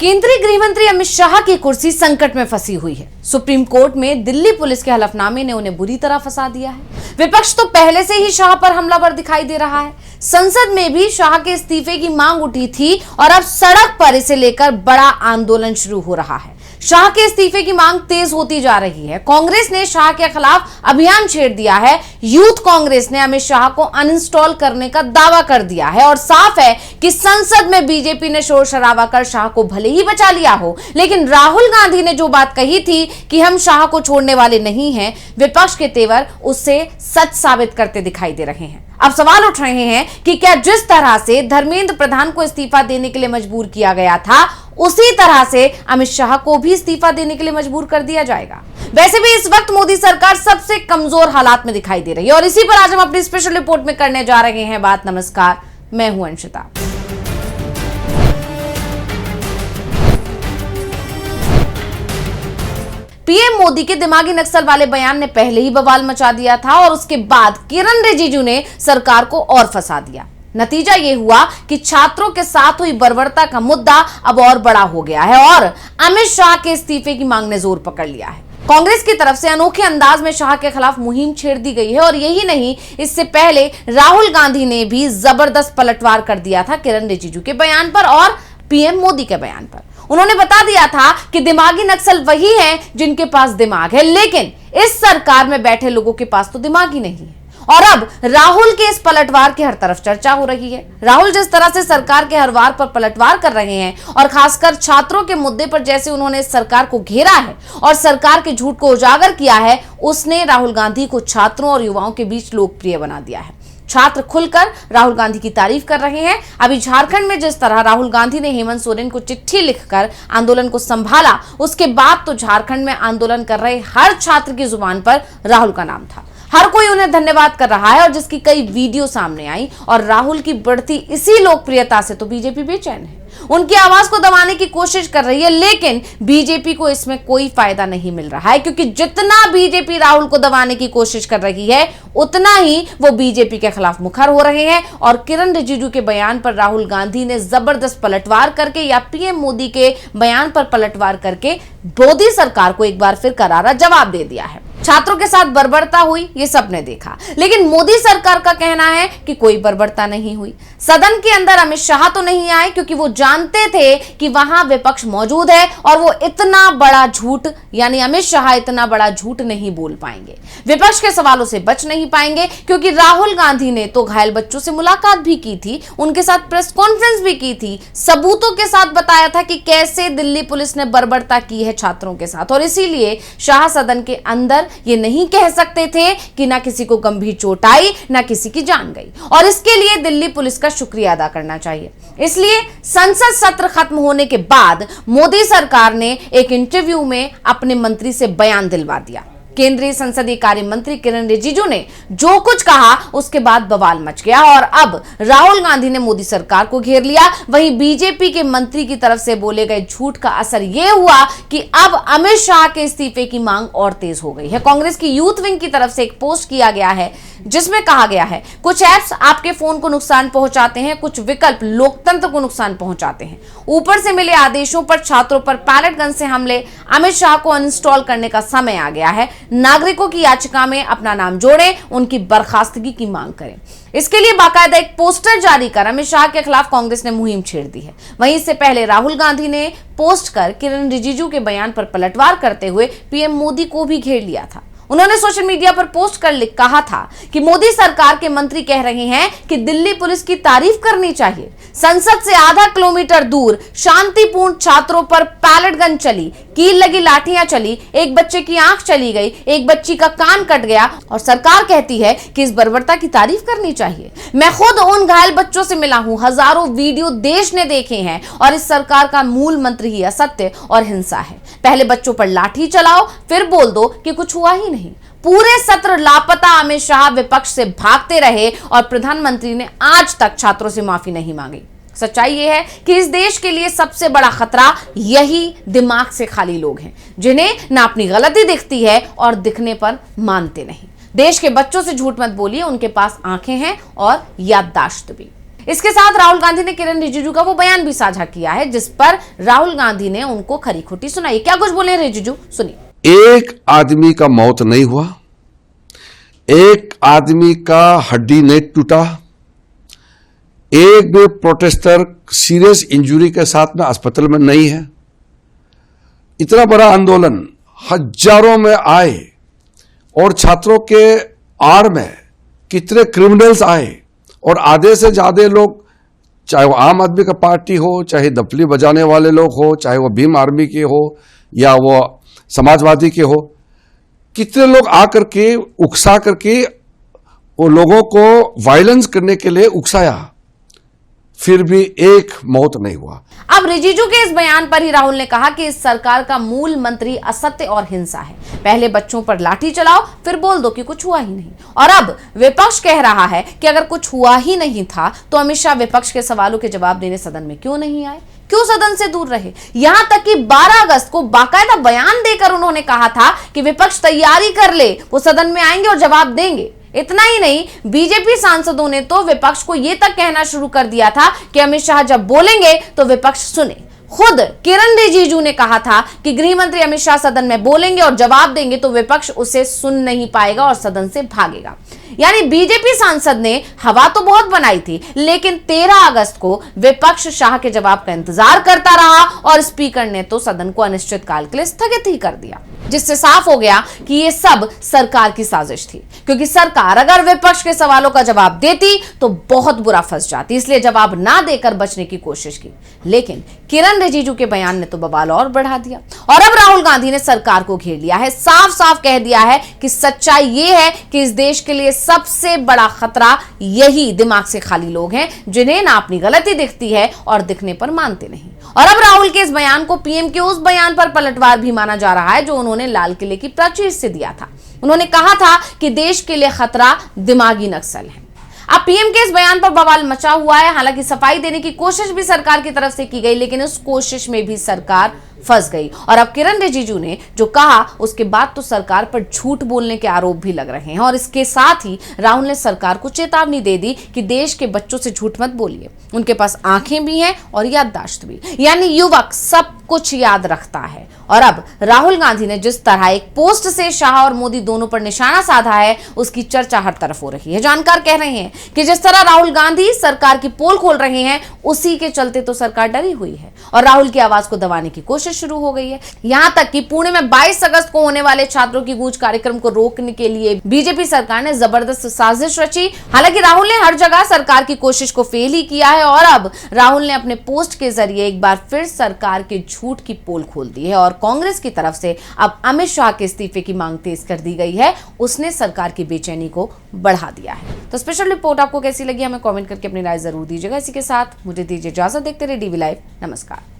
केंद्रीय गृह मंत्री अमित शाह की कुर्सी संकट में फंसी हुई है। सुप्रीम कोर्ट में दिल्ली पुलिस के हलफनामे ने उन्हें बुरी तरह फंसा दिया है। विपक्ष तो पहले से ही शाह पर हमलावर दिखाई दे रहा है। संसद में भी शाह के इस्तीफे की मांग उठी थी और अब सड़क पर इसे लेकर बड़ा आंदोलन शुरू हो रहा है। शाह के इस्तीफे की मांग तेज होती जा रही है। कांग्रेस ने शाह के खिलाफ अभियान छेड़ दिया है। यूथ कांग्रेस ने अमित शाह को अनइंस्टॉल करने का दावा कर दिया है और साफ है कि संसद में बीजेपी ने शोर शराबा कर शाह को भले ही बचा लिया हो, लेकिन राहुल गांधी ने जो बात कही थी कि हम शाह को छोड़ने वाले नहीं हैं, विपक्ष के तेवर उससे सच साबित करते दिखाई दे रहे हैं। अब सवाल उठ रहे हैं कि क्या जिस तरह से धर्मेंद्र प्रधान को इस्तीफा देने के लिए मजबूर किया गया था, उसी तरह से अमित शाह को भी इस्तीफा देने के लिए मजबूर कर दिया जाएगा। वैसे भी इस वक्त मोदी सरकार सबसे कमजोर हालात में दिखाई दे रही है और इसी पर आज हम अपनी स्पेशल रिपोर्ट में करने जा रहे हैं बात। नमस्कार, मैं हूं अंशिता। पीएम मोदी के दिमागी नक्सल वाले बयान ने पहले ही बवाल मचा दिया था और उसके बाद किरण रिजिजू ने सरकार को और फंसा दिया। नतीजा यह हुआ कि छात्रों के साथ हुई बर्बरता का मुद्दा अब और बड़ा हो गया है और अमित शाह के इस्तीफे की मांग ने जोर पकड़ लिया है। कांग्रेस की तरफ से अनोखे अंदाज में शाह के खिलाफ मुहिम छेड़ दी गई है और यही नहीं, इससे पहले राहुल गांधी ने भी जबरदस्त पलटवार कर दिया था किरण रिजिजू के बयान पर और पीएम मोदी के बयान पर। उन्होंने बता दिया था कि दिमागी नक्सल वही हैं जिनके पास दिमाग है, लेकिन इस सरकार में बैठे लोगों के पास तो दिमाग ही नहीं है। और अब राहुल के इस पलटवार की हर तरफ चर्चा हो रही है। राहुल जिस तरह से सरकार के हर वार पर पलटवार कर रहे हैं और खासकर छात्रों के मुद्दे पर जैसे उन्होंने इस सरकार को घेरा है और सरकार के झूठ को उजागर किया है, उसने राहुल गांधी को छात्रों और युवाओं के बीच लोकप्रिय बना दिया है। छात्र खुलकर राहुल गांधी की तारीफ कर रहे हैं। अभी झारखंड में जिस तरह राहुल गांधी ने हेमंत सोरेन को चिट्ठी लिखकर आंदोलन को संभाला, उसके बाद तो झारखंड में आंदोलन कर रहे हर छात्र की जुबान पर राहुल का नाम था। हर कोई उन्हें धन्यवाद कर रहा है और जिसकी कई वीडियो सामने आई। और राहुल की बढ़ती इसी लोकप्रियता से तो बीजेपी बेचैन है, उनकी आवाज को दबाने की कोशिश कर रही है, लेकिन बीजेपी को इसमें कोई फायदा नहीं मिल रहा है, क्योंकि जितना बीजेपी राहुल को दबाने की कोशिश कर रही है, उतना ही वो बीजेपी के खिलाफ मुखर हो रहे हैं। और किरण रिजिजू के बयान पर राहुल गांधी ने जबरदस्त पलटवार करके या पीएम मोदी के बयान पर पलटवार करके मोदी सरकार को एक बार फिर करारा जवाब दे दिया है। छात्रों के साथ बर्बरता हुई, ये सबने देखा, लेकिन मोदी सरकार का कहना है कि कोई बर्बरता नहीं हुई। सदन के अंदर अमित शाह तो नहीं आए क्योंकि वो जानते थे कि वहां विपक्ष मौजूद है और वो इतना बड़ा झूठ, यानी अमित शाह इतना बड़ा झूठ नहीं बोल पाएंगे, विपक्ष के सवालों से बच नहीं पाएंगे, क्योंकि राहुल गांधी ने तो घायल बच्चों से मुलाकात भी की थी, उनके साथ प्रेस कॉन्फ्रेंस भी की थी, सबूतों के साथ बताया था कि कैसे दिल्ली पुलिस ने बर्बरता की है छात्रों के साथ। और इसीलिए शाह सदन के अंदर ये नहीं कह सकते थे कि ना किसी को गंभीर चोट आई, ना किसी की जान गई, और इसके लिए दिल्ली पुलिस का शुक्रिया अदा करना चाहिए। इसलिए संसद सत्र खत्म होने के बाद मोदी सरकार ने एक इंटरव्यू में अपने मंत्री से बयान दिलवा दिया। केंद्रीय संसदीय कार्य मंत्री किरण रिजिजू ने जो कुछ कहा, उसके बाद बवाल मच गया और अब राहुल गांधी ने मोदी सरकार को घेर लिया। वहीं बीजेपी के मंत्री की तरफ से बोले गए झूठ का असर यह हुआ कि अब अमित शाह के इस्तीफे की मांग और तेज हो गई है। कांग्रेस की यूथ विंग की तरफ से एक पोस्ट किया गया है जिसमें कहा गया है, कुछ ऐप्स आपके फोन को नुकसान पहुंचाते हैं, कुछ विकल्प लोकतंत्र को नुकसान पहुंचाते हैं। ऊपर से मिले आदेशों पर छात्रों पर पैलेट गन से हमले, अमित शाह को अनइंस्टॉल करने का समय आ गया है। नागरिकों की याचिका में अपना नाम जोड़ें, उनकी बर्खास्तगी की मांग करें। इसके लिए बाकायदा एक पोस्टर जारी कर अमित शाह के खिलाफ कांग्रेस ने मुहिम छेड़ दी है। वहीं इससे पहले राहुल गांधी ने पोस्ट कर किरण रिजिजू के बयान पर पलटवार करते हुए पीएम मोदी को भी घेर लिया था। उन्होंने सोशल मीडिया पर पोस्ट कर कहा था कि मोदी सरकार के मंत्री कह रहे हैं कि दिल्ली पुलिस की तारीफ करनी चाहिए। संसद से आधा किलोमीटर दूर शांतिपूर्ण छात्रों पर पैलेट गन चली, कील लगी लाठियां चली, एक बच्चे की आंख चली गई, एक बच्ची का कान कट गया और सरकार कहती है कि इस बर्बरता की तारीफ करनी चाहिए। मैं खुद उन घायल बच्चों से मिला हूं, हजारों वीडियो देश ने देखे हैं और इस सरकार का मूल मंत्र ही असत्य और हिंसा है। पहले बच्चों पर लाठी चलाओ, फिर बोल दो कि कुछ हुआ ही नहीं। पूरे सत्र लापता अमित शाह विपक्ष से भागते रहे और प्रधानमंत्री ने आज तक छात्रों से माफी नहीं मांगी। सच्चाई यह है कि इस देश के लिए सबसे बड़ा खतरा यही दिमाग से खाली लोग हैं, जिन्हें ना अपनी गलती दिखती है और दिखने पर मानते नहीं। देश के बच्चों से झूठ मत बोलिए, उनके पास आंखें हैं और याददाश्त भी। इसके साथ राहुल गांधी ने किरण रिजिजू का वो बयान भी साझा किया है जिस पर राहुल गांधी ने उनको खरी खोटी सुनाई। क्या कुछ बोले रिजिजू, सुनिए। एक आदमी का मौत नहीं हुआ, एक आदमी का हड्डी नहीं टूटा, एक भी प्रोटेस्टर सीरियस इंजरी के साथ में अस्पताल में नहीं है। इतना बड़ा आंदोलन हजारों में आए और छात्रों के आड़ में कितने क्रिमिनल्स आए और आधे से ज्यादा लोग, चाहे वो आम आदमी का पार्टी हो, चाहे दफली बजाने वाले लोग हो, चाहे वो भीम आर्मी के हो या वो समाजवादी के हो, कितने लोग आकर के उकसा करके वो लोगों को वायलेंस करने के लिए उकसाया, फिर भी एक मौत नहीं हुआ। अब रिजिजू के इस बयान पर ही राहुल ने कहा कि इस सरकार का मूल मंत्री असत्य और हिंसा है। पहले बच्चों पर लाठी चलाओ, फिर बोल दो कि कुछ हुआ ही नहीं। और अब विपक्ष कह रहा है कि अगर कुछ हुआ ही नहीं था तो अमित शाह विपक्ष के सवालों के जवाब देने सदन में क्यों नहीं आए, क्यों सदन से दूर रहे। यहां तक कि 12 अगस्त को बाकायदा बयान देकर उन्होंने कहा था कि विपक्ष तैयारी कर ले, वो सदन में आएंगे और जवाब देंगे। इतना ही नहीं, बीजेपी सांसदों ने तो विपक्ष को यह तक कहना शुरू कर दिया था कि अमित शाह जब बोलेंगे तो विपक्ष सुने। खुद किरण रिजिजू ने कहा था कि गृह मंत्री अमित शाह सदन में बोलेंगे और जवाब देंगे तो विपक्ष उसे सुन नहीं पाएगा और सदन से भागेगा। यानी बीजेपी सांसद ने हवा तो बहुत बनाई थी, लेकिन 13 अगस्त को विपक्ष शाह के जवाब का इंतजार करता रहा और स्पीकर ने तो सदन को अनिश्चितकाल के लिए स्थगित ही कर दिया, जिससे साफ हो गया कि ये सब सरकार की साजिश थी। क्योंकि सरकार अगर विपक्ष के सवालों का जवाब देती तो बहुत बुरा फंस जाती, इसलिए जवाब ना देकर बचने की कोशिश की। लेकिन किरण रिजिजू के बयान ने तो बवाल और बढ़ा दिया और अब राहुल गांधी ने सरकार को घेर लिया है। साफ साफ कह दिया है कि सच्चाई यह है कि इस देश के लिए सबसे बड़ा खतरा यही दिमाग से खाली लोग हैं, जिन्हें ना अपनी गलती दिखती है और दिखने पर मानते नहीं। और अब राहुल के इस बयान को पीएम के उस बयान पर पलटवार भी माना जा रहा है जो उन्होंने लाल किले की प्राचीर से दिया था। उन्होंने कहा था कि देश के लिए खतरा दिमागी नक्सल है। अब पीएम के इस बयान पर बवाल मचा हुआ है। हालांकि सफाई देने की कोशिश भी सरकार की तरफ से की गई, लेकिन उस कोशिश में भी सरकार फंस गई। और अब किरण रिजिजू ने जो कहा उसके बाद तो सरकार पर झूठ बोलने के आरोप भी लग रहे हैं। और इसके साथ ही राहुल ने सरकार को चेतावनी दे दी कि देश के बच्चों से झूठ मत बोलिए, उनके पास आंखें भी हैं और याददाश्त भी, यानी युवक सब कुछ याद रखता है। और अब राहुल गांधी ने जिस तरह एक पोस्ट से शाह और मोदी दोनों पर निशाना साधा है, उसकी चर्चा हर तरफ हो रही है। जानकार कह रहे हैं कि जिस तरह राहुल गांधी सरकार की पोल खोल रहे हैं, उसी के चलते तो सरकार डरी हुई है और राहुल की आवाज को दबाने की कोशिश शुरू हो गई है। यहां तक कि पुणे में 22 अगस्त को होने वाले छात्रों की गूंज कार्यक्रम को रोकने के लिए बीजेपी सरकार ने जबरदस्त साजिश रची। हालांकि राहुल ने हर जगह सरकार की कोशिश को फेल ही किया है और अब राहुल ने अपने पोस्ट के जरिए एक बार फिर सरकार के झूठ की पोल खोल दी है और कांग्रेस की तरफ से अब अमित शाह के इस्तीफे की मांग तेज कर दी गई है। उसने सरकार की बेचैनी को बढ़ा दिया है। तो स्पेशल रिपोर्ट आपको कैसी लगी हमें कमेंट करके अपनी राय जरूर दीजिएगा। इसी के साथ मुझे दीजिए इजाजत। देखते रहिए डीवी लाइव। नमस्कार।